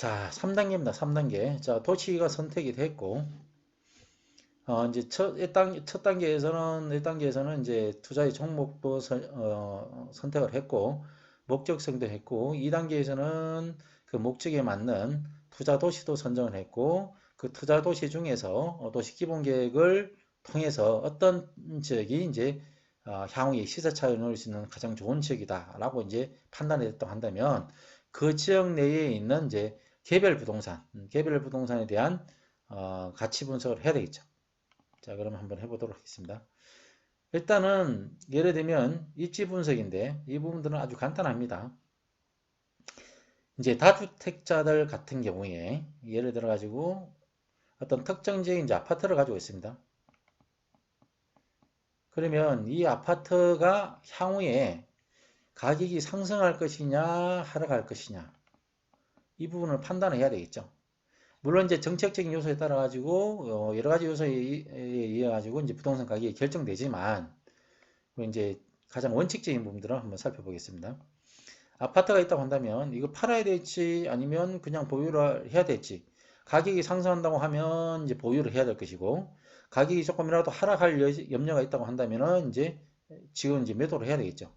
자, 3단계입니다. 3단계. 자, 도시가 선택이 됐고, 이제 첫 단계에서는, 1단계에서는 이제 투자의 종목도 선택을 했고, 목적성도 했고, 2단계에서는 그 목적에 맞는 투자 도시도 선정을 했고, 그 투자 도시 중에서 도시 기본 계획을 통해서 어떤 지역이 이제 향후에 시세 차익을 넣을 수 있는 가장 좋은 지역이다라고 이제 판단이 됐다고 한다면, 그 지역 내에 있는 이제 개별 부동산에 대한 가치 분석을 해야 되겠죠. 자, 그러면 한번 해보도록 하겠습니다. 일단은 예를 들면 입지 분석인데 이 부분들은 아주 간단합니다. 이제 다주택자들 같은 경우에 예를 들어 가지고 어떤 특정 지역의 이제 아파트를 가지고 있습니다. 그러면 이 아파트가 향후에 가격이 상승할 것이냐 하락할 것이냐 이 부분을 판단을 해야 되겠죠. 물론 이제 정책적인 요소에 따라 가지고 여러 가지 요소에 의해 가지고 이제 부동산 가격이 결정되지만 이제 가장 원칙적인 부분들을 한번 살펴보겠습니다. 아파트가 있다고 한다면 이거 팔아야 될지 아니면 그냥 보유를 해야 될지, 가격이 상승한다고 하면 이제 보유를 해야 될 것이고, 가격이 조금이라도 하락할 염려가 있다고 한다면은 이제 지금 이제 매도를 해야 되겠죠.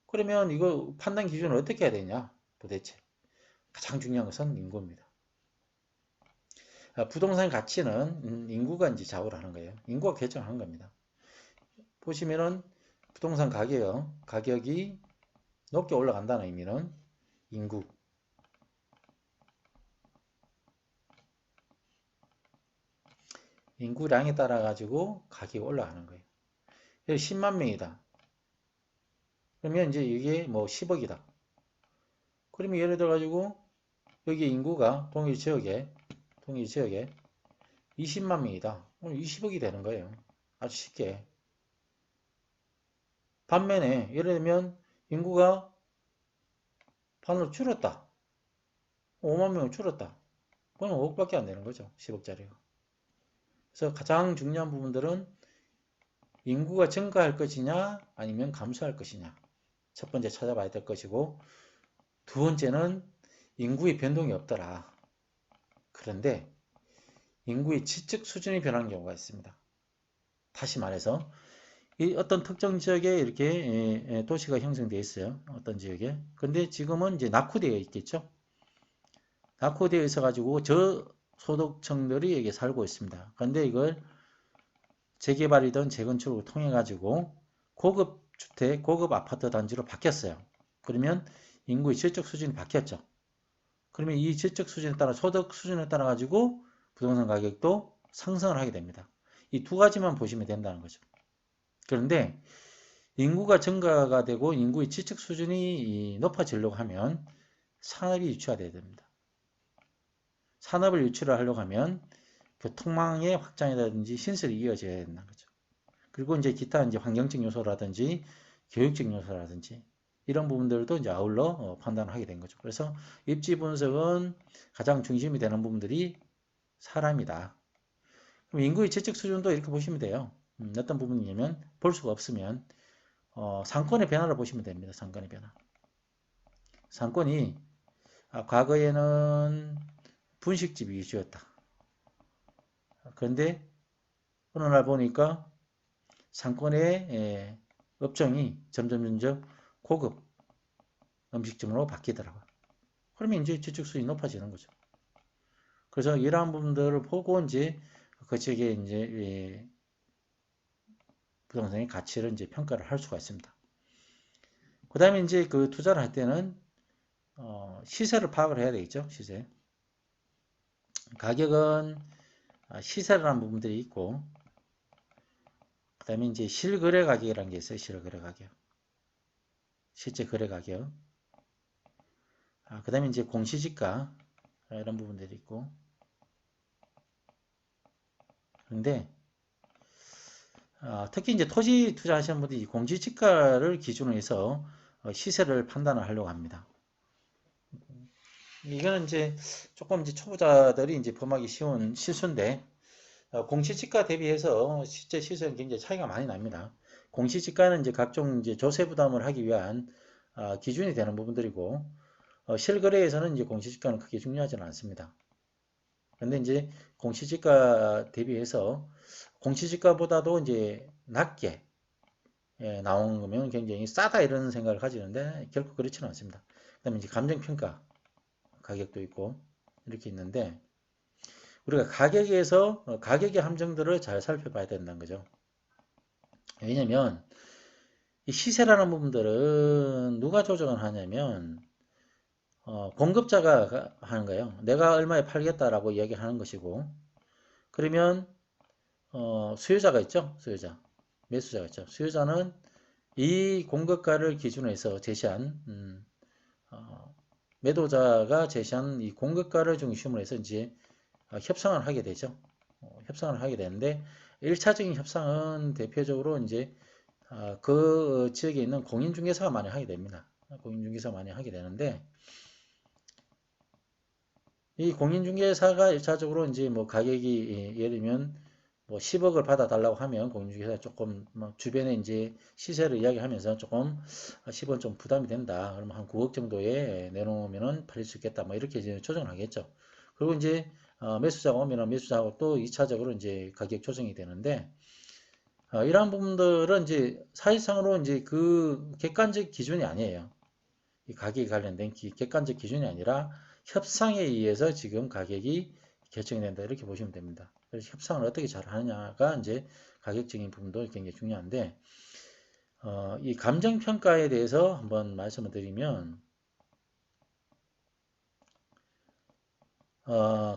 그러면 이거 판단 기준을 어떻게 해야 되냐 도대체. 가장 중요한 것은 인구입니다. 부동산 가치는 인구가 이제 좌우를 하는 거예요. 인구가 결정하는 겁니다. 보시면은 부동산 가격이 높게 올라간다는 의미는 인구량에 따라 가지고 가격이 올라가는 거예요. 10만 명이다. 그러면 이제 이게 뭐 10억이다. 그러면 예를 들어 가지고 여기 인구가 동일 지역에 20만 명이다. 그럼 20억이 되는 거예요. 아주 쉽게. 반면에 예를 들면 인구가 반으로 줄었다. 5만 명을 줄었다. 그럼 5억밖에 안 되는 거죠. 10억짜리가. 그래서 가장 중요한 부분들은 인구가 증가할 것이냐 아니면 감소할 것이냐. 첫 번째 찾아봐야 될 것이고, 두 번째는 인구의 변동이 없더라. 그런데 인구의 지적 수준이 변하는 경우가 있습니다. 다시 말해서 이 어떤 특정 지역에 이렇게 도시가 형성되어 있어요. 어떤 지역에. 근데 지금은 이제 낙후되어 있겠죠. 낙후되어 있어 가지고 저소득층들이 여기 살고 있습니다. 그런데 이걸 재개발이든 재건축을 통해 가지고 고급 주택, 고급 아파트 단지로 바뀌었어요. 그러면 인구의 질적 수준이 바뀌었죠. 그러면 이 질적 수준에 따라 소득 수준에 따라 가지고 부동산 가격도 상승을 하게 됩니다. 이 두 가지만 보시면 된다는 거죠. 그런데 인구가 증가가 되고 인구의 지적 수준이 높아지려고 하면 산업이 유치화돼야 됩니다. 산업을 유치를 하려고 하면 교통망의 확장이라든지 신설이 이어져야 된다는 거죠. 그리고 이제 기타 이제 환경적 요소라든지 교육적 요소라든지 이런 부분들도 이제 아울러 판단을 하게 된 거죠. 그래서 입지 분석은 가장 중심이 되는 부분들이 사람이다. 그럼 인구의 지적 수준도 이렇게 보시면 돼요. 어떤 부분이냐면 볼 수가 없으면 상권의 변화를 보시면 됩니다. 상권의 변화. 상권이 과거에는 분식집이 위주였다. 그런데 어느 날 보니까 상권의 업종이 점점 고급 음식점으로 바뀌더라고요. 그러면 이제 지적 수준이 높아지는 거죠. 그래서 이러한 부분들을 보고 이제 그 지역에 이제 부동산의 가치를 이제 평가를 할 수가 있습니다. 그 다음에 이제 그 투자를 할 때는 시세를 파악을 해야 되겠죠. 시세. 가격은 시세라는 부분들이 있고, 그 다음에 이제 실거래 가격이라는 게 있어요. 실거래 가격. 실제 거래 가격. 그 다음에 이제 공시지가 이런 부분들이 있고. 그런데 특히 이제 토지 투자하시는 분들이 공시지가를 기준으로 해서 시세를 판단을 하려고 합니다. 이거는 이제 조금 이제 초보자들이 이제 범하기 쉬운 실수인데, 공시지가 대비해서 실제 시세는 굉장히 차이가 많이 납니다. 공시지가는 이제 각종 이제 조세 부담을 하기 위한 기준이 되는 부분들이고, 실거래에서는 이제 공시지가는 크게 중요하지는 않습니다. 근데 이제 공시지가 대비해서 공시지가보다도 이제 낮게 나온 거면 굉장히 싸다 이런 생각을 가지는데 결코 그렇지는 않습니다. 그다음에 이제 감정평가 가격도 있고 이렇게 있는데 우리가 가격에서 가격의 함정들을 잘 살펴봐야 된다는 거죠. 왜냐면 이 시세라는 부분들은 누가 조정을 하냐면 공급자가 하는 거예요. 내가 얼마에 팔겠다라고 이야기하는 것이고 그러면 수요자가 있죠. 수요자. 매수자가 있죠. 수요자는 이 공급가를 기준으로 해서 제시한 매도자가 제시한 이 공급가를 중심으로 해서 이제 협상을 하게 되죠. 협상을 하게 되는데 1차적인 협상은 대표적으로 이제 그 지역에 있는 공인중개사가 많이 하게 됩니다. 공인중개사가 많이 하게 되는데 이 공인중개사가 1차적으로 이제 뭐 가격이 예를 들면 뭐 10억을 받아달라고 하면 공인중개사가 조금 뭐 주변에 이제 시세를 이야기하면서 조금 10원 좀 부담이 된다. 그러면 한 9억 정도에 내놓으면은 팔릴 수 있겠다. 뭐 이렇게 이제 조정을 하겠죠. 그리고 이제 매수자가 오면은 매수자하고 또 2차적으로 이제 가격 조정이 되는데 이러한 부분들은 이제 사실상으로 이제 그 객관적 기준이 아니에요. 이 가격에 관련된 객관적 기준이 아니라 협상에 의해서 지금 가격이 결정이 된다 이렇게 보시면 됩니다. 그래서 협상을 어떻게 잘 하느냐가 이제 가격적인 부분도 굉장히 중요한데 이 감정평가에 대해서 한번 말씀을 드리면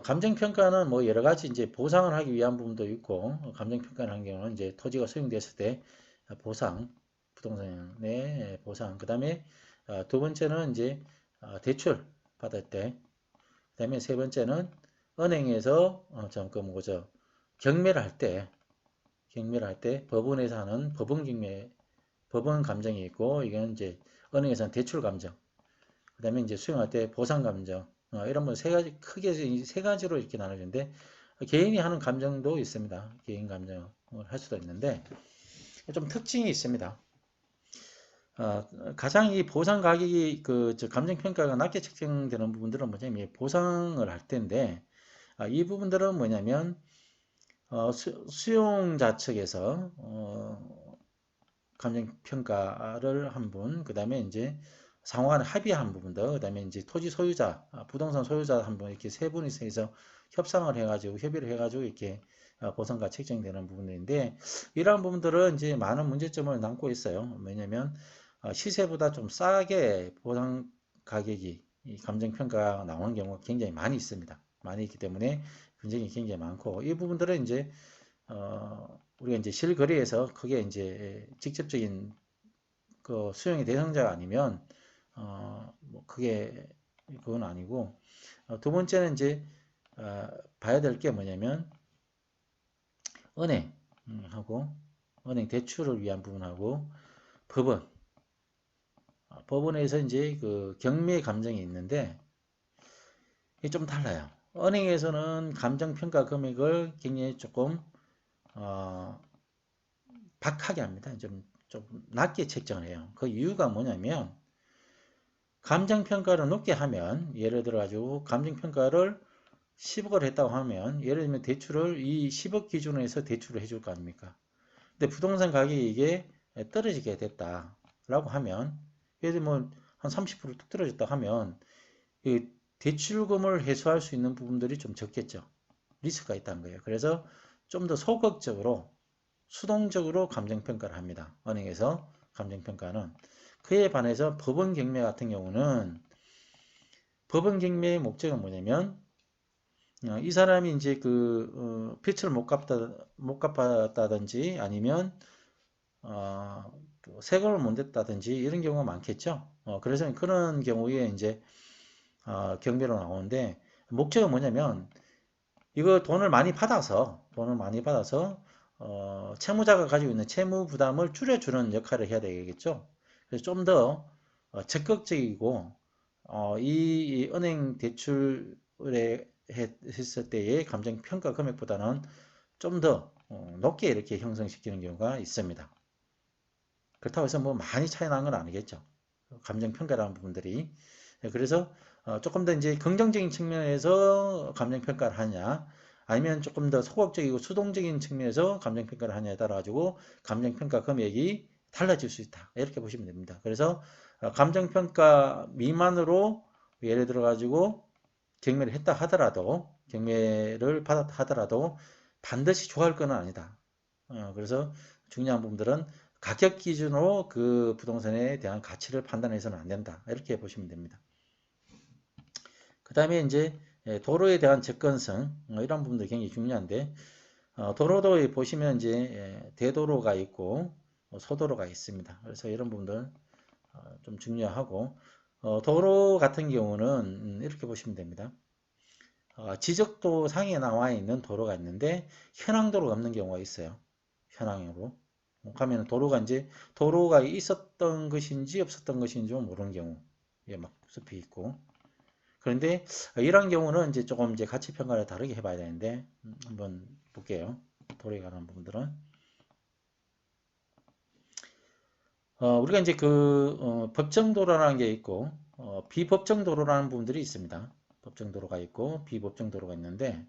감정평가는 뭐 여러 가지 이제 보상을 하기 위한 부분도 있고 감정평가를 하는 경우는 이제 토지가 소유됐을 때 보상 부동산의 보상 그 다음에 두 번째는 이제 대출 받을 때 그 다음에 세 번째는 은행에서 잠깐 뭐죠 경매를 할 때 법원에서 하는 법원 경매 법원 감정이 있고 이건 이제 은행에서는 대출 감정 그 다음에 이제 수용할 때 보상 감정 이런 뭐 세 가지 크게 세 가지로 이렇게 나눠지는데 개인이 하는 감정도 있습니다. 개인 감정을 할 수도 있는데 좀 특징이 있습니다. 가장 이 보상 가격이 감정 평가가 낮게 책정되는 부분들은 뭐냐면 보상을 할 때인데 이 부분들은 뭐냐면 수용자 측에서 감정 평가를 한 분, 그 다음에 이제 상호간 합의한 부분들, 그 다음에 이제 토지 소유자, 부동산 소유자 한 분, 이렇게 세 분이서 해서 협상을 해가지고, 협의를 해가지고, 이렇게 보상가 책정되는 부분인데, 이러한 부분들은 이제 많은 문제점을 남고 있어요. 왜냐면, 시세보다 좀 싸게 보상 가격이, 이 감정평가가 나오는 경우가 굉장히 많이 있습니다. 많이 있기 때문에 분쟁이 굉장히 많고, 이 부분들은 이제, 우리가 이제 실거래에서 그게 이제 직접적인 그 수용의 대상자가 아니면 뭐 그게 그건 아니고 두 번째는 이제 봐야 될 게 뭐냐면 은행하고 은행 대출을 위한 부분하고 법원 법원에서 이제 그 경매 감정이 있는데 이게 좀 달라요. 은행에서는 감정평가 금액을 굉장히 조금 박하게 합니다. 좀 낮게 책정을 해요. 그 이유가 뭐냐면 감정평가를 높게 하면 예를 들어 가지고 감정평가를 10억을 했다고 하면 예를 들면 대출을 이 10억 기준으로 해서 대출을 해줄 거 아닙니까? 근데 부동산 가격이 이게 떨어지게 됐다라고 하면 예를 들면 한 30%뚝 떨어졌다 하면 이 대출금을 해소할 수 있는 부분들이 좀 적겠죠. 리스크가 있다는 거예요. 그래서 좀 더 소극적으로 수동적으로 감정평가를 합니다. 은행에서 감정평가는. 그에 반해서 법원 경매 같은 경우는 법원 경매의 목적은 뭐냐면 이 사람이 이제 빚을 못 갚았다든지 아니면 세금을 못 냈다든지 이런 경우가 많겠죠. 그래서 그런 경우에 이제 경매로 나오는데 목적은 뭐냐면 이거 돈을 많이 받아서 채무자가 가지고 있는 채무 부담을 줄여주는 역할을 해야 되겠죠. 그래서 좀 더 적극적이고 이 은행 대출에 했을 때의 감정평가 금액보다는 좀 더 높게 이렇게 형성시키는 경우가 있습니다. 그렇다고 해서 뭐 많이 차이 나는 건 아니겠죠. 감정평가라는 부분들이 그래서 조금 더 이제 긍정적인 측면에서 감정평가를 하냐, 아니면 조금 더 소극적이고 수동적인 측면에서 감정평가를 하냐에 따라 가지고 감정평가 금액이 달라질 수 있다. 이렇게 보시면 됩니다. 그래서 감정평가 미만으로 예를 들어 가지고 경매를 했다 하더라도, 경매를 받았다 하더라도 반드시 좋아할 건 아니다. 그래서 중요한 부분들은 가격 기준으로 그 부동산에 대한 가치를 판단해서는 안 된다. 이렇게 보시면 됩니다. 그 다음에 이제 도로에 대한 접근성, 이런 부분도 굉장히 중요한데, 도로도 보시면 이제 대도로가 있고 소도로가 있습니다. 그래서 이런 부분들 좀 중요하고, 도로 같은 경우는 이렇게 보시면 됩니다. 지적도 상에 나와 있는 도로가 있는데 현황도로가 없는 경우가 있어요. 현황으로 가면 도로가 있었던 것인지 없었던 것인지 모르는 경우, 막 숲이 있고. 그런데 이런 경우는 이제 조금 이제 가치 평가를 다르게 해봐야 되는데, 한번 볼게요. 도로에 관한 부분들은 우리가 이제 법정도로라는 게 있고 비법정도로라는 부분들이 있습니다. 법정도로가 있고 비법정도로가 있는데,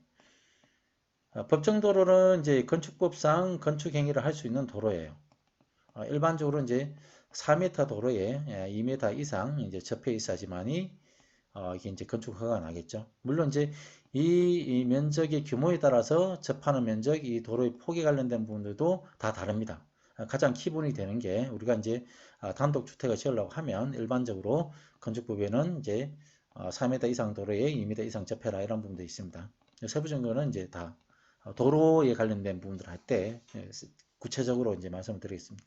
법정도로는 이제 건축법상 건축 행위를 할 수 있는 도로예요. 일반적으로 이제 4m 도로에 2m 이상 이제 접해 있어야지만이 이게 이제 건축 허가가 나겠죠. 물론 이제 이 면적의 규모에 따라서 접하는 면적, 이 도로의 폭에 관련된 부분들도 다 다릅니다. 가장 기본이 되는 게 우리가 이제 단독 주택을 지으려고 하면 일반적으로 건축법에는 이제 4m 이상 도로에 2m 이상 접해라 이런 부분도 있습니다. 세부적인 거는 이제 다 도로에 관련된 부분들 할 때 구체적으로 이제 말씀을 드리겠습니다.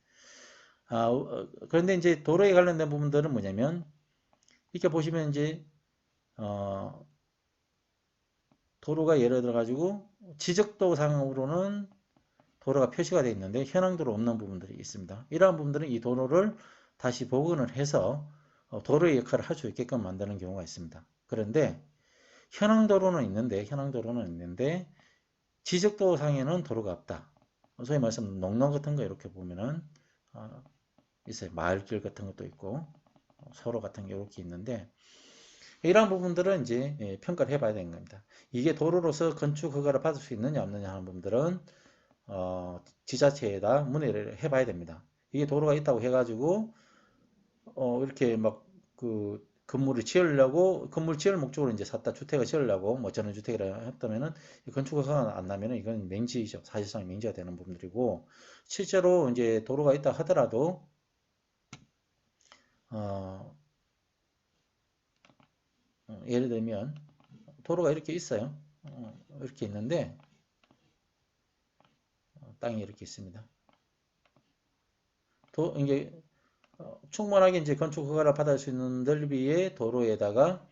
그런데 이제 도로에 관련된 부분들은 뭐냐면, 이렇게 보시면 이제 도로가 예를 들어 가지고 지적도상으로는 도로가 표시가 되어 있는데 현황도로 없는 부분들이 있습니다. 이러한 부분들은 이 도로를 다시 복원을 해서 도로의 역할을 할 수 있게끔 만드는 경우가 있습니다. 그런데 현황도로는 있는데 지적도상에는 도로가 없다. 소위 말해서 농로 같은 거 이렇게 보면은 있어요. 마을길 같은 것도 있고 서로 같은 게 이렇게 있는데, 이러한 부분들은 이제 평가를 해봐야 되는 겁니다. 이게 도로로서 건축 허가를 받을 수 있느냐 없느냐 하는 부분들은 지자체에다 문의를 해봐야 됩니다. 이게 도로가 있다고 해가지고 이렇게 막 그 건물을 지으려고, 건물 지을 목적으로 이제 샀다, 주택을 지으려고 뭐 전원주택이라 했다면은 건축 허가가 안 나면은 이건 맹지이죠. 사실상 맹지가 되는 부분들이고, 실제로 이제 도로가 있다 하더라도 예를 들면 도로가 이렇게 있어요. 이렇게 있는데 땅이 이렇게 있습니다. 이게 충분하게 이제 건축 허가를 받을 수 있는 넓이의 도로에다가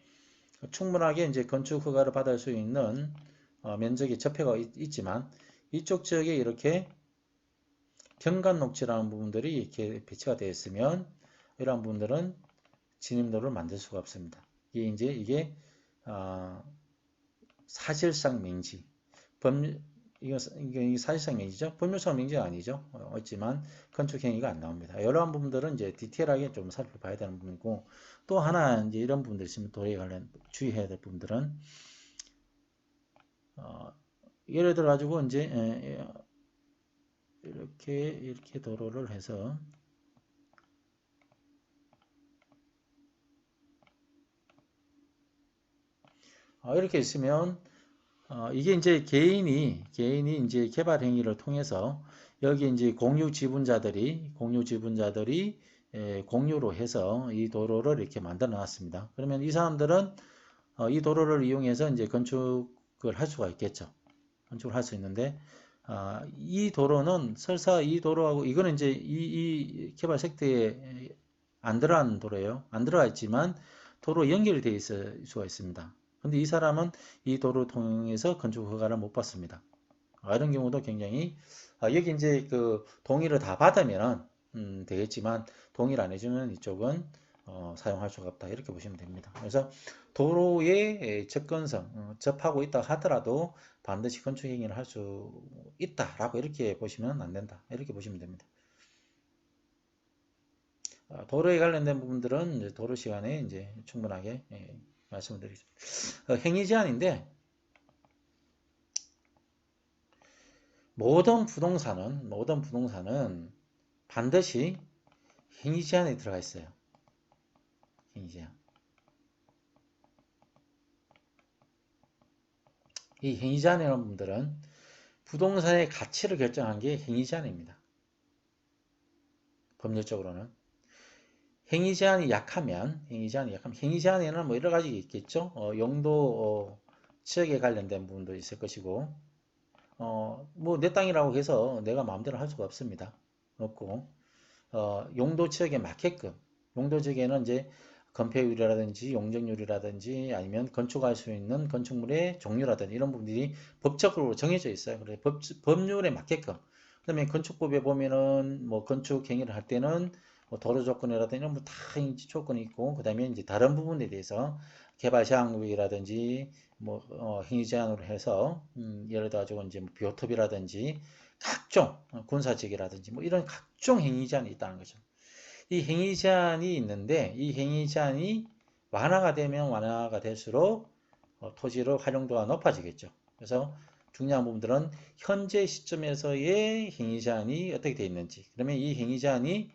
충분하게 이제 건축 허가를 받을 수 있는 면적의 접해가 있지만, 이쪽 지역에 이렇게 경관 녹지라는 부분들이 이렇게 배치가 되어 있으면 이러한 부분들은 진입로를 만들 수가 없습니다. 이게 사실상 맹지, 이게 사실상 맹지죠. 법률상 맹지가 아니죠. 없지만 건축 행위가 안 나옵니다. 이러한 부분들은 이제 디테일하게 좀 살펴봐야 되는 부분이고, 또 하나 이제 이런 부분들 있으면 도로에 관련 주의해야 될 부분들은 예를 들어 가지고 이제 이렇게 도로를 해서 이렇게 있으면 이게 이제 개인이 이제 개발 행위를 통해서 여기 이제 공유 지분자들이 공유로 해서 이 도로를 이렇게 만들어 놨습니다. 그러면 이 사람들은 이 도로를 이용해서 이제 건축을 할 수가 있겠죠. 건축을 할 수 있는데, 이 도로는 설사 이 도로하고 이거는 이제 이 개발 색트에 안 들어간 도로예요. 안 들어가 있지만 도로 연결되어 있을 수가 있습니다. 근데 이 사람은 이 도로를 통해서 건축 허가를 못 받습니다. 이런 경우도 굉장히, 여기 이제 그 동의를 다 받으면 되겠지만 동의를 안 해주면 이쪽은 사용할 수가 없다. 이렇게 보시면 됩니다. 그래서 도로의 접근성, 접하고 있다 하더라도 반드시 건축 행위를 할 수 있다라고 이렇게 보시면 안 된다. 이렇게 보시면 됩니다. 도로에 관련된 부분들은 이제 도로 시간에 이제 충분하게 말씀을 드리겠습니다. 행위 제한인데 모든 부동산은 반드시 행위 제한에 들어가 있어요. 행위 제한. 이 행위 제한이라는 분들은 부동산의 가치를 결정한 게 행위 제한입니다. 법률적으로는. 행위 제한이 약하면 행위 제한에는 뭐 여러 가지 있겠죠. 용도 지역에 관련된 부분도 있을 것이고, 뭐 내 땅이라고 해서 내가 마음대로 할 수가 없습니다. 없고, 용도 지역에 맞게끔, 용도 지역에는 이제 건폐율이라든지 용적률이라든지 아니면 건축할 수 있는 건축물의 종류라든지 이런 부분들이 법적으로 정해져 있어요. 그래서 법률에 맞게끔. 그다음에 건축법에 보면은 뭐 건축 행위를 할 때는 뭐 도로 조건이라든지 이런 뭐다 조건이 있고, 그다음에 이제 다른 부분에 대해서 개발 제한구역이라든지 뭐 행위 제한으로 해서 예를 들어 가지고 이제 뭐 비오톱이라든지 각종 군사지역이라든지 뭐 이런 각종 행위 제한이 있다는 거죠. 이 행위 제한이 있는데 이 행위 제한이 완화가 되면 완화가 될수록 토지의 활용도가 높아지겠죠. 그래서 중요한 부분들은 현재 시점에서의 행위 제한이 어떻게 되어 있는지, 그러면 이 행위 제한이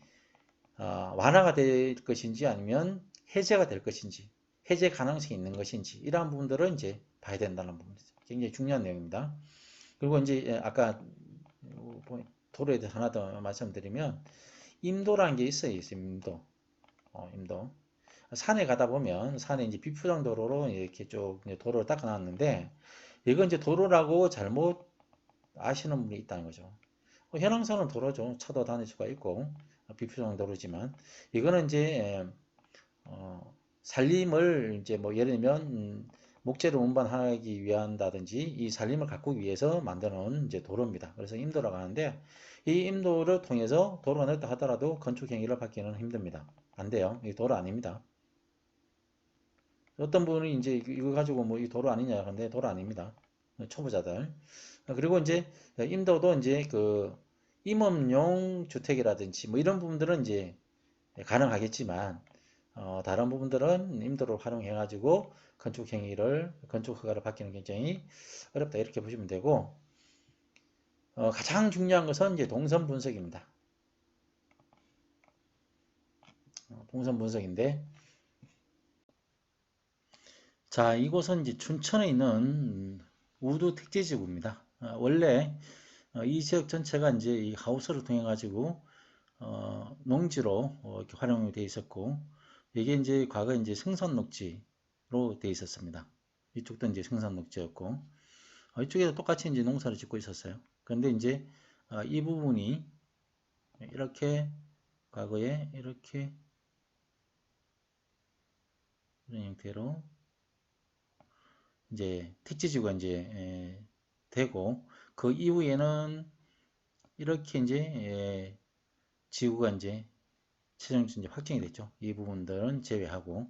완화가 될 것인지 아니면 해제가 될 것인지, 해제 가능성이 있는 것인지 이러한 부분들을 이제 봐야 된다는 부분이죠. 굉장히 중요한 내용입니다. 그리고 이제 아까 도로에 대해서 하나 더 말씀드리면 임도라는 게 있어요. 임도. 임도. 산에 가다 보면 산에 이제 비포장 도로로 이렇게 쭉 도로를 닦아놨는데 이건 이제 도로라고 잘못 아시는 분이 있다는 거죠. 현황선은 도로죠. 차도 다닐 수가 있고 비포장 도로지만 이거는 이제 산림을 이제 뭐 예를 들면 목재를 운반하기 위한다든지 이 산림을 가꾸기 위해서 만드는 이제 도로입니다. 그래서 임도라고 하는데 이 임도를 통해서 도로가 넓다 하더라도 건축 행위를 받기는 힘듭니다. 안 돼요. 이 도로 아닙니다. 어떤 분이 이제 이거 가지고 뭐 이 도로 아니냐 근데 도로 아닙니다. 초보자들. 그리고 이제 임도도 이제 그 임업용 주택이라든지 뭐 이런 부분들은 이제 가능하겠지만 다른 부분들은 임도를 활용해 가지고 건축 행위를 건축 허가를 받기는 굉장히 어렵다 이렇게 보시면 되고 가장 중요한 것은 이제 동선 분석입니다. 동선 분석인데 자 이곳은 이제 춘천에 있는 우두 택지지구입니다. 원래 이 지역 전체가 이제 이 하우스를 통해 가지고 농지로 이렇게 활용이 되어 있었고 이게 이제 과거 이제 생선 녹지로 되어 있었습니다. 이쪽도 이제 생선 녹지였고 이쪽에도 똑같이 이제 농사를 짓고 있었어요. 그런데 이제 이 부분이 이렇게 과거에 이렇게 이런 형태로 이제 택지지구가 이제 되고 그 이후에는 이렇게 이제 지구가 이제 최종적으로 이제 확정이 됐죠. 이 부분들은 제외하고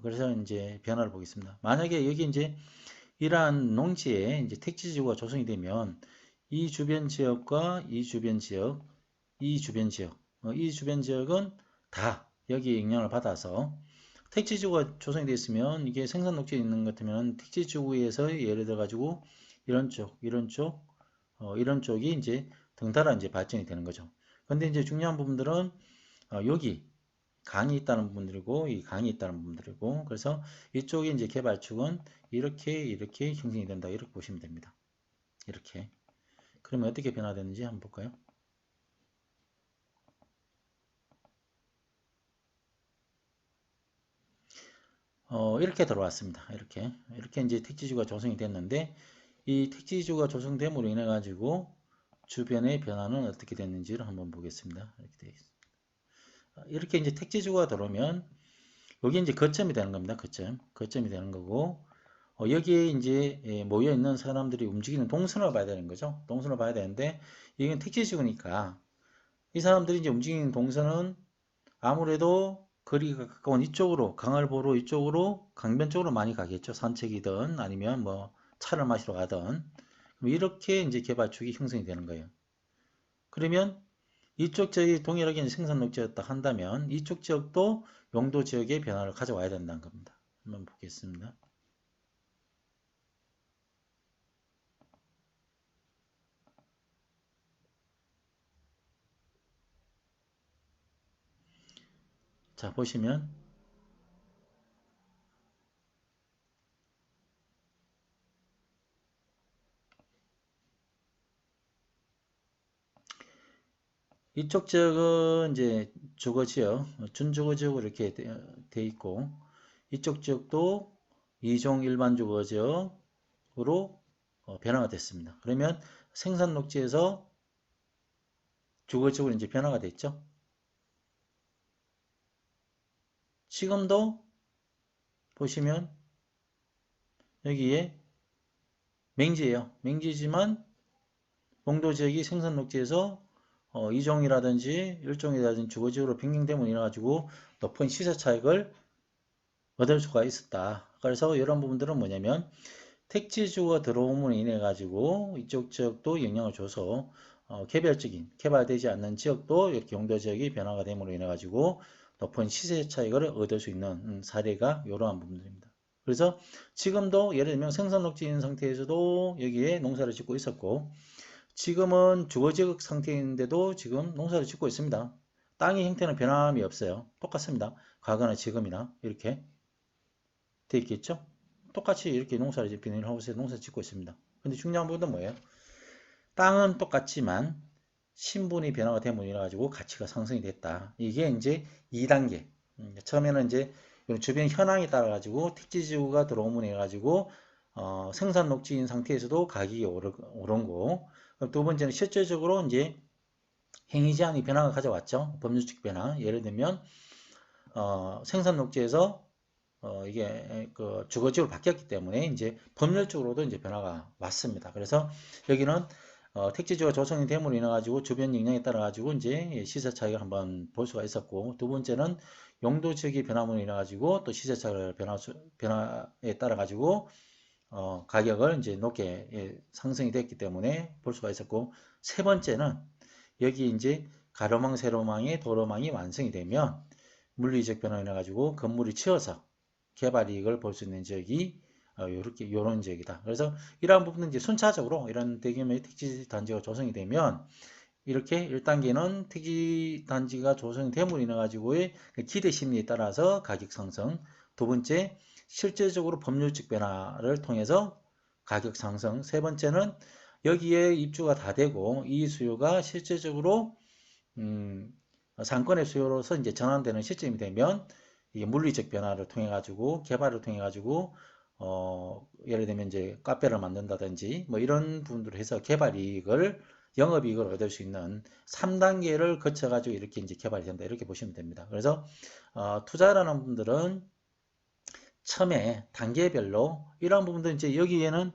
그래서 이제 변화를 보겠습니다. 만약에 여기 이제 이러한 농지에 이제 택지지구가 조성이 되면 이 주변 지역과 이 주변 지역, 이 주변 지역, 이 주변 지역은 다 여기 영향을 받아서 택지지구가 조성이 되어 있으면 이게 생산 녹지에 있는 것 같으면 택지지구에서 예를 들어 가지고 이런 쪽, 이런 쪽, 이런 쪽이 이제 덩달아 이제 발전이 되는 거죠. 근데 이제 중요한 부분들은 여기 강이 있다는 부분들이고 이 강이 있다는 부분들이고 그래서 이쪽에 이제 개발축은 이렇게 형성이 된다 이렇게 보시면 됩니다. 이렇게 그러면 어떻게 변화되는지 한번 볼까요? 이렇게 들어왔습니다. 이렇게 이제 택지주가 조성이 됐는데 이 택지주가 조성됨으로 인해 가지고 주변의 변화는 어떻게 됐는지를 한번 보겠습니다. 이렇게 되어 있습니다. 이렇게 이제 택지주가 들어오면 여기 이제 거점이 되는 겁니다. 거점이 되는 거고 여기에 이제 모여 있는 사람들이 움직이는 동선을 봐야 되는 거죠. 동선을 봐야 되는데 이건 택지지구니까 이 사람들이 이제 움직이는 동선은 아무래도 거리가 가까운 이쪽으로 강을보로 이쪽으로 강변 쪽으로 많이 가겠죠. 산책이든 아니면 뭐 차를 마시러 가든 이렇게 이제 개발축이 형성이 되는 거예요. 그러면 이쪽 지역이 동일하게 생산 녹지였다 한다면 이쪽 지역도 용도 지역의 변화를 가져와야 된다는 겁니다. 한번 보겠습니다. 자, 보시면 이쪽 지역은 이제 주거 지역, 준주거 지역으로 이렇게 돼 있고 이쪽 지역도 2종 일반 주거 지역으로 변화가 됐습니다. 그러면 생산 녹지에서 주거 지역으로 이제 변화가 됐죠. 지금도 보시면 여기에 맹지예요. 맹지지만 용도 지역이 생산 녹지에서 2종이라든지 1종이라든지 주거지역으로 변경됨으로 인해 가지고 높은 시세 차익을 얻을 수가 있었다. 그래서 이런 부분들은 뭐냐면 택지주가 들어옴으로 인해 가지고 이쪽 지역도 영향을 줘서 개별적인 개발되지 않는 지역도 이렇게 용도 지역이 변화가 됨으로 인해 가지고 높은 시세 차익을 얻을 수 있는 사례가 이러한 부분들입니다. 그래서 지금도 예를 들면 생산 녹지인 상태에서도 여기에 농사를 짓고 있었고 지금은 주거지역 상태인데도 지금 농사를 짓고 있습니다. 땅의 형태는 변함이 없어요. 똑같습니다. 과거나 지금이나 이렇게 돼 있겠죠? 똑같이 이렇게 농사를 비닐하우스에 농사 짓고 있습니다. 근데 중요한 부분은 뭐예요? 땅은 똑같지만 신분이 변화가 됨으로 인해 가지고 가치가 상승이 됐다. 이게 이제 2단계. 처음에는 이제 주변 현황에 따라 가지고 택지지구가 들어옴으로 인해 가지고 생산 녹지인 상태에서도 가격이 오른 거고 두 번째는 실질적으로 이제 행위 제한이 변화가 가져왔죠. 법률적 변화. 예를 들면 생산 녹지에서 이게 그 주거지로 바뀌었기 때문에 이제 법률적으로도 이제 변화가 왔습니다. 그래서 여기는 택지지가 조성이 됨으로 인해 가지고 주변 영향에 따라 가지고 이제 시세 차익을 한번 볼 수가 있었고 두 번째는 용도 지역이 변함으로 인해 가지고 또 시세 차익을 변화에 따라 가지고 가격을 이제 높게 상승이 됐기 때문에 볼 수가 있었고 세 번째는 여기 이제 가로망 세로망의 도로망이 완성이 되면 물리적 변화로 인해 가지고 건물이 치어서 개발 이익을 볼 수 있는 지역이 이렇게 요런 지역이다. 그래서 이러한 부분은 이제 순차적으로 이런 대규모의 택지 단지가 조성이 되면 이렇게 1단계는 택지 단지가 조성이 됨으로 인해 가지고의 기대 심리에 따라서 가격 상승. 두 번째, 실제적으로 법률적 변화를 통해서 가격 상승. 세 번째는 여기에 입주가 다 되고 이 수요가 실제적으로 상권의 수요로서 이제 전환되는 시점이 되면 이게 물리적 변화를 통해 가지고 개발을 통해 가지고 예를 들면 이제 카페를 만든다든지 뭐 이런 부분들을 해서 개발 이익을 영업이익을 얻을 수 있는 3단계를 거쳐 가지고 이렇게 이제 개발이 된다 이렇게 보시면 됩니다. 그래서 투자라는 분들은 처음에 단계별로 이런 부분들 이제 여기에는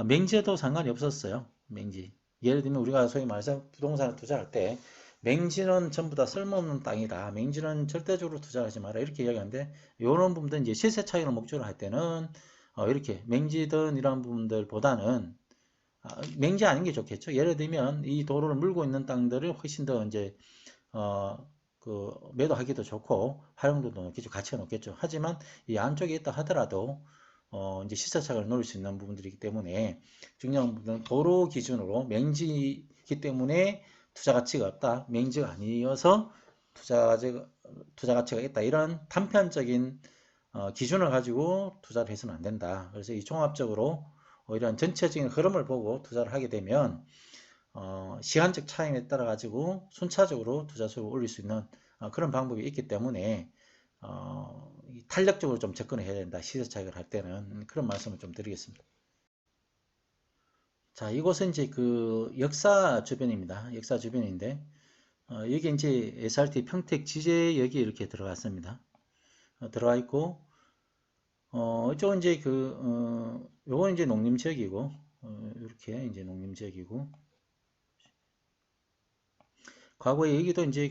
맹지에도 상관이 없었어요. 맹지. 예를 들면 우리가 소위 말해서 부동산을 투자할 때 맹지는 전부 다 쓸모없는 땅이다. 맹지는 절대적으로 투자하지 마라. 이렇게 이야기하는데 이런 부분들 이제 시세 차익을 목적으로 할 때는 이렇게 맹지든 이런 부분들보다는 맹지 아닌 게 좋겠죠. 예를 들면 이 도로를 물고 있는 땅들을 훨씬 더 이제 그 매도하기도 좋고 활용도도 높겠죠. 가치가 높겠죠. 하지만 이 안쪽에 있다 하더라도 이제 시세차익을 노릴 수 있는 부분들이기 때문에 중요한 부분은 도로 기준으로 맹지이기 때문에 투자 가치가 없다. 맹지가 아니어서 투자 가치가 있다. 이런 단편적인 기준을 가지고 투자를 해서는 안 된다. 그래서 이 종합적으로 이런 전체적인 흐름을 보고 투자를 하게 되면 시간적 차임에 따라 가지고 순차적으로 투자 수익을 올릴 수 있는 그런 방법이 있기 때문에 탄력적으로 좀 접근해야 된다. 시세 차익을 할 때는 그런 말씀을 좀 드리겠습니다. 자, 이곳은 이제 그 역사 주변입니다. 역사 주변인데 여기 이제 SRT 평택 지제역이 이렇게 들어갔습니다. 들어가 있고 이쪽은 이제 요건 이제 농림 지역이고 이렇게 이제 농림 지역이고 과거에 여기도 이제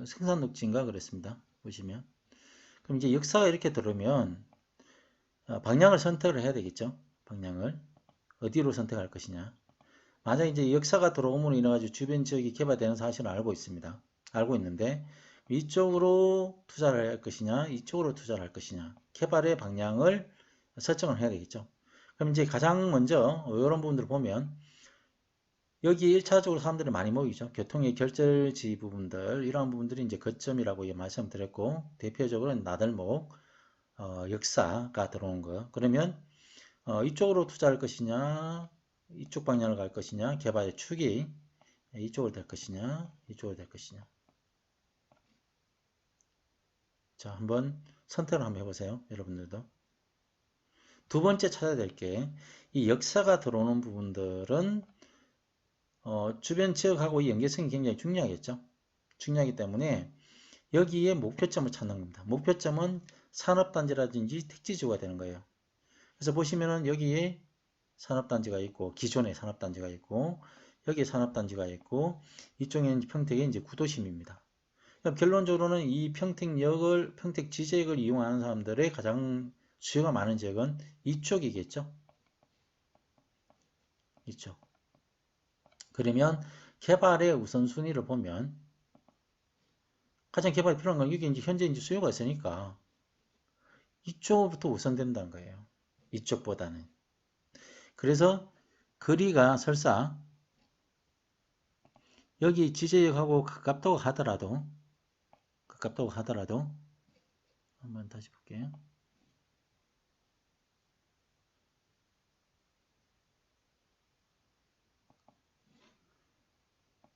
생산 녹지인가 그랬습니다. 보시면 그럼 이제 역사가 이렇게 들으면 방향을 선택을 해야 되겠죠. 방향을 어디로 선택할 것이냐. 만약에 이제 역사가 들어옴으로 인해 가지고 주변 지역이 개발되는 사실은 알고 있습니다. 알고 있는데 이쪽으로 투자를 할 것이냐, 이쪽으로 투자를 할 것이냐, 개발의 방향을 설정을 해야 되겠죠. 그럼 이제 가장 먼저 이런 부분들을 보면 여기 1차적으로 사람들이 많이 모이죠. 교통의 결절지 부분들, 이러한 부분들이 이제 거점이라고 말씀드렸고, 대표적으로 나들목, 역사가 들어온 거. 그러면 이쪽으로 투자할 것이냐, 이쪽 방향을 갈 것이냐, 개발의 축이 이쪽으로 될 것이냐, 이쪽으로 될 것이냐. 자, 한번 선택을 한번 해보세요. 여러분들도. 두 번째 찾아야 될 게, 이 역사가 들어오는 부분들은 주변 지역하고 이 연계성이 굉장히 중요하겠죠. 중요하기 때문에 여기에 목표점을 찾는 겁니다. 목표점은 산업단지라든지 택지지구가 되는 거예요. 그래서 보시면은 여기에 산업단지가 있고, 기존의 산업단지가 있고, 여기에 산업단지가 있고, 이쪽에 평택의 이제 구도심입니다. 결론적으로는 이 평택역을, 평택 지제역을 이용하는 사람들의 가장 수요가 많은 지역은 이쪽이겠죠. 이쪽. 그러면 개발의 우선순위를 보면 가장 개발이 필요한 건 여기 이제 현재 이제 수요가 있으니까 이쪽부터 우선된다는 거예요. 이쪽보다는. 그래서 거리가 설사 여기 지제역하고 가깝다고 하더라도 한번 다시 볼게요.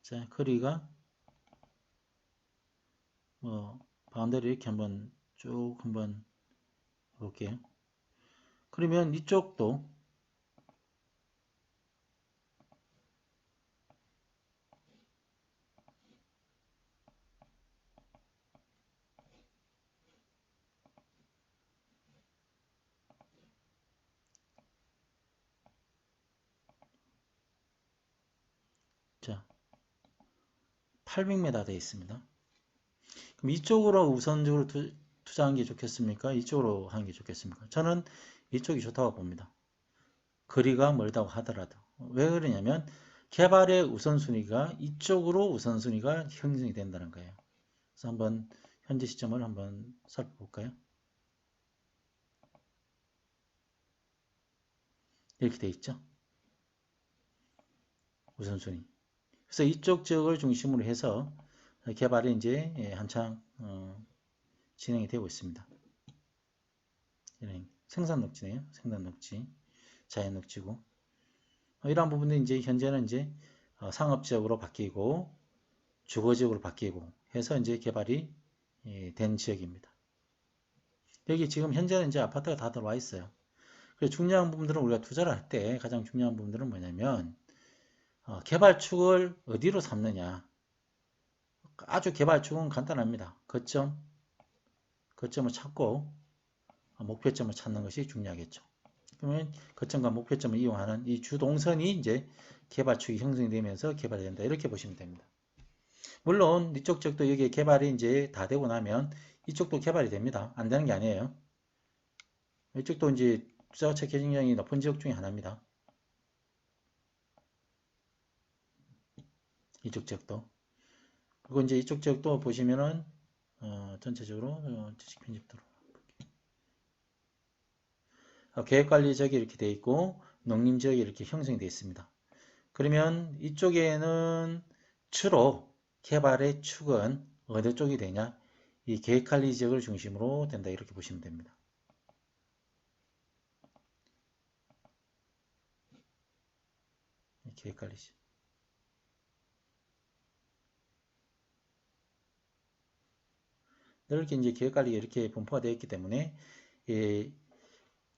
자, 거리가 바운더리 이렇게 한번 쭉 한번 볼게요. 그러면 이쪽도 자 800m 되어 있습니다. 그럼 이쪽으로 우선적으로 투자하는 게 좋겠습니까? 이쪽으로 하는 게 좋겠습니까? 저는 이쪽이 좋다고 봅니다. 거리가 멀다고 하더라도. 왜 그러냐면 개발의 우선순위가 이쪽으로 우선순위가 형성이 된다는 거예요. 그래서 한번 현재 시점을 한번 살펴볼까요? 이렇게 돼 있죠. 우선순위. 그래서 이쪽 지역을 중심으로 해서 개발이 이제 한창 진행이 되고 있습니다. 생산 녹지네요. 생산 녹지, 자연 녹지고 이러한 부분들이 이제 현재는 이제 상업 지역으로 바뀌고 주거 지역으로 바뀌고 해서 이제 개발이 된 지역입니다. 여기 지금 현재는 이제 아파트가 다 들어와 있어요. 그래서 중요한 부분들은 우리가 투자를 할 때 가장 중요한 부분들은 뭐냐면 개발축을 어디로 삼느냐. 아주 개발축은 간단합니다. 거점을 찾고 목표점을 찾는 것이 중요하겠죠. 그러면 거점과 목표점을 이용하는 이 주동선이 이제 개발축이 형성이 되면서 개발이 된다. 이렇게 보시면 됩니다. 물론 이쪽 지역도 여기 개발이 이제 다 되고 나면 이쪽도 개발이 됩니다. 안 되는 게 아니에요. 이쪽도 이제 투자가치 경쟁력이 높은 지역 중에 하나입니다. 이쪽 지역도. 그리고 이제 이쪽 지역도 보시면은 전체적으로 지식 편집 들어볼게요. 계획관리 지역이 이렇게 되어 있고 농림 지역이 이렇게 형성이 되어 있습니다. 그러면 이쪽에는 주로 개발의 축은 어느 쪽이 되냐? 이 계획관리 지역을 중심으로 된다. 이렇게 보시면 됩니다. 계획관리 지역. 넓게 이제 계획관리가 이렇게 분포가 되어 있기 때문에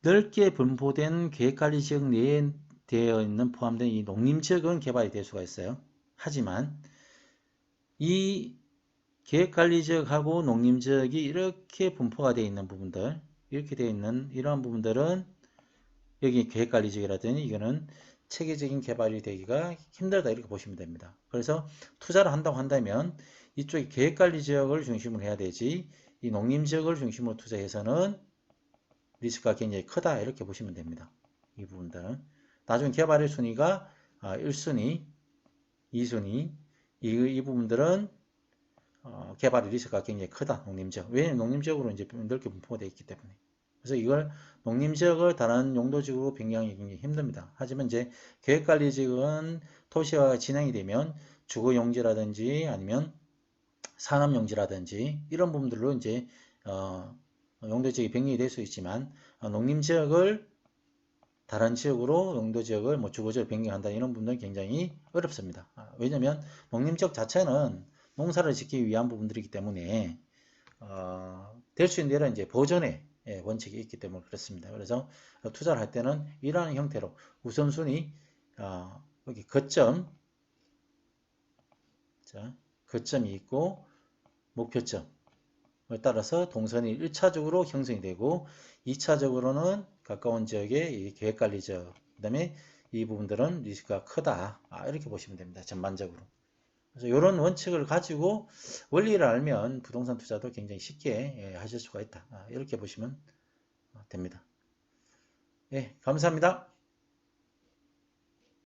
넓게 분포된 계획관리 지역 내에 되어 있는 포함된 이 농림 지역은 개발이 될 수가 있어요. 하지만 이 계획관리 지역하고 농림 지역이 이렇게 분포가 되어 있는 부분들, 이렇게 되어 있는 이러한 부분들은 여기 계획관리 지역이라든지 이거는 체계적인 개발이 되기가 힘들다 이렇게 보시면 됩니다. 그래서 투자를 한다고 한다면 이쪽에 계획관리 지역을 중심으로 해야 되지 이 농림 지역을 중심으로 투자해서는 리스크가 굉장히 크다 이렇게 보시면 됩니다. 이 부분들은 나중에 개발의 순위가 1순위, 2순위 이 부분들은 개발의 리스크가 굉장히 크다. 농림지역. 왜냐하면 농림지역으로 이제 넓게 분포되어 있기 때문에. 그래서 이걸 농림지역을 다른 용도지역으로 변경하기 굉장히 힘듭니다. 하지만 이제 계획관리지역은 도시화가 진행이 되면 주거용지라든지 아니면 산업용지라든지 이런 부분들로 이제 용도지역이 변경이 될 수 있지만 농림지역을 다른 지역으로 용도지역을 뭐 주거지역을 변경한다 이런 부분들은 굉장히 어렵습니다. 왜냐하면 농림지역 자체는 농사를 짓기 위한 부분들이기 때문에 될 수 있는 데는 이제 보존의 원칙이 있기 때문에 그렇습니다. 그래서 투자를 할 때는 이러한 형태로 우선순위 여기 거점, 자, 거점이 있고 목표점을 따라서 동선이 1차적으로 형성이 되고 2차적으로는 가까운 지역의 이 계획관리지역, 그 다음에 이 부분들은 리스크가 크다. 이렇게 보시면 됩니다. 전반적으로. 그래서 이런 원칙을 가지고 원리를 알면 부동산 투자도 굉장히 쉽게 하실 수가 있다. 이렇게 보시면 됩니다. 예, 감사합니다.